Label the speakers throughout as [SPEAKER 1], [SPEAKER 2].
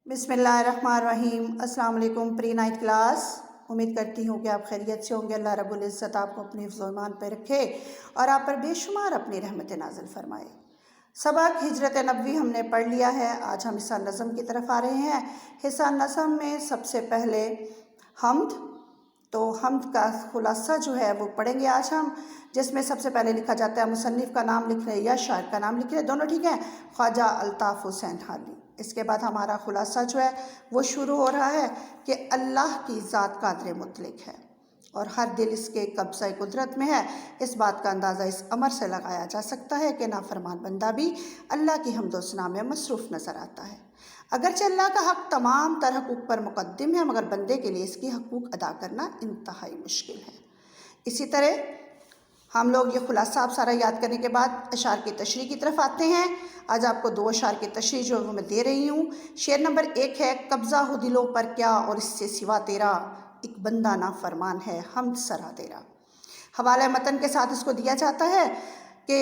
[SPEAKER 1] बिस्मिल्लाहिर्रहमानिर्रहीम। अस्सलाम वालेकुम प्री नाइट क्लास। उम्मीद करती हूँ कि आप खैरियत से होंगे। अल्लाह रब्बुल इज़्ज़त आपको अपने हिफ्ज़ व ईमान पे रखे और आप पर बेशुमार अपनी रहमत नाज़िल फरमाए। सबक हिजरत नबवी हमने पढ़ लिया है। आज हम हिस्सा नज़म की तरफ आ रहे हैं। हिस्सा नज़म में सबसे पहले हम्द, तो हम्द का खुलासा जो है वो पढ़ेंगे आज हम, जिसमें सबसे पहले लिखा जाता है मुसन्निफ़ का नाम लिख रहे या शायर का नाम लिख रहे, दोनों ठीक है, ख्वाजा अल्ताफ़ हुसैन हाली। इसके बाद हमारा खुलासा जो है वो शुरू हो रहा है कि अल्लाह की ज़ात कादिर मुतलक है और हर दिल इसके कब्ज़ा कुदरत में है। इस बात का अंदाज़ा इस अमर से लगाया जा सकता है कि नाफरमान बंदा भी अल्लाह की हम्द व सना में मसरूफ़ नज़र आता है। अगरचे अल्लाह का हक़ तमाम तर हक़ूक़ पर मुक़द्दम है, मगर बंदे के लिए इसकी हक़ूक़ अदा करना इंतहाई मुश्किल है। इसी तरह हम लोग ये खुलासा आप सारा याद करने के बाद अशार की तशरीह की तरफ आते हैं। आज आपको दो अशार की तशरीह जो वो मैं दे रही हूँ। शेर नंबर 1 है, कब्ज़ा हो दिलों पर क्या और इससे सिवा तेरा, एक बंदा ना फरमान है हम्द सरा तेरा। हवाला मतन के साथ इसको दिया जाता है कि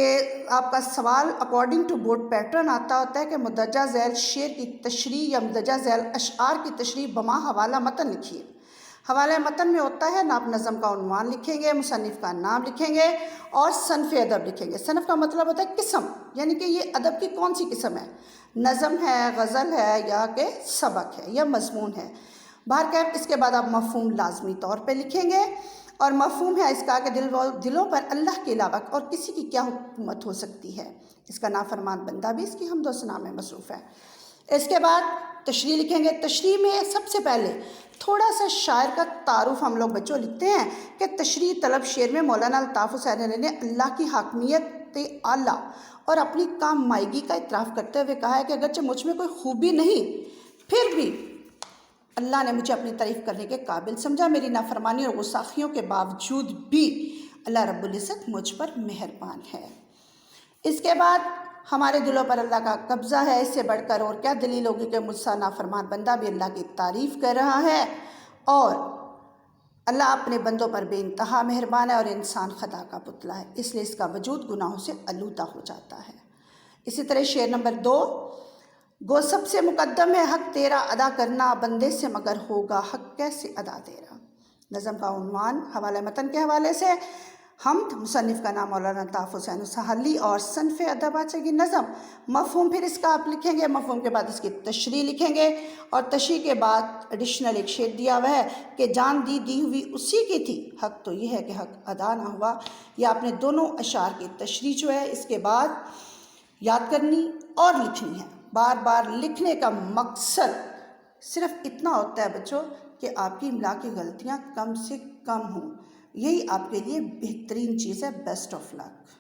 [SPEAKER 1] आपका सवाल अकॉर्डिंग टू बोर्ड पैटर्न आता होता है कि मुदज्जा झैल शेर की तशरीह या मुदज्जा झैल अशार की तशरीह बमा हवाला मतन लिखिए। हवाला मतन में होता है ना, आप नज़म का उन्वान लिखेंगे, मुसन्निफ़ का नाम लिखेंगे और सनफ़ अदब लिखेंगे। सनफ़ का मतलब होता है किस्म, यानी कि ये अदब की कौन सी किस्म है, नज़म है, गज़ल है या कि सबक है या मज़मून है। बहरकैफ इसके बाद आप मफ़हूम लाजमी तौर पे लिखेंगे और मफ़हूम है इसका कि दिलों पर अल्लाह के अलावा और किसी की क्या हुकूमत हो सकती है। इसका नाफरमान बंदा भी इसकी हम्द व सना में मसरूफ़ है। इसके बाद तशरीह लिखेंगे। तशरीह में सबसे पहले थोड़ा सा शायर का तारुफ हम लोग बच्चों लिखते हैं कि तशरीह तलब शेर में मौलाना अल्ताफ़ हुसैन हाली ने अल्लाह की हाकमियत आला और अपनी काम मायगी का इतराफ़ करते हुए कहा है कि अगरचे मुझ में कोई खूबी नहीं, फिर भी अल्लाह ने मुझे अपनी तारीफ़ करने के काबिल समझा। मेरी नाफरमानी और गुस्ताखियों के बावजूद भी अल्लाह रब्बुल इज़्ज़त मुझ पर मेहरबान है। इसके बाद हमारे दिलों पर अल्लाह का कब्ज़ा है, इससे बढ़कर और क्या दलील होगी कि मुझसा नाफरमान बंदा भी अल्लाह की तारीफ़ कर रहा है और अल्लाह अपने बंदों पर बेइंतहा मेहरबान है और इंसान खदा का पुतला है, इसलिए इसका वजूद गुनाहों से आलूदा हो जाता है। इसी तरह शेर नंबर 2, गो सबसे मुकद्दम है हक़ तेरा अदा करना, बंदे से मगर होगा हक़ कैसे अदा तेरा। नज़म का उन्वान हवाला मतन के हवाले से हम्द, मुसन्निफ़ का नाम मौलाना अल्ताफ़ हुसैन हाली और सनफ़ अदब की नज़म। मफ़हूम फिर इसका आप लिखेंगे, मफ़हूम के बाद इसकी तशरीह लिखेंगे और तशरीह के बाद एडिशनल एक शेर दिया हुआ है कि जान दी हुई उसी की थी, हक़ तो यह है कि हक़ अदा ना हुआ। यह आपने दोनों अशार की तशरीह जो है इसके बाद याद करनी और लिखनी है। बार बार लिखने का मकसद सिर्फ इतना होता है बच्चों कि आपकी इमला की गलतियाँ कम से कम हों, यही आपके लिए बेहतरीन चीज़ है। Best of luck.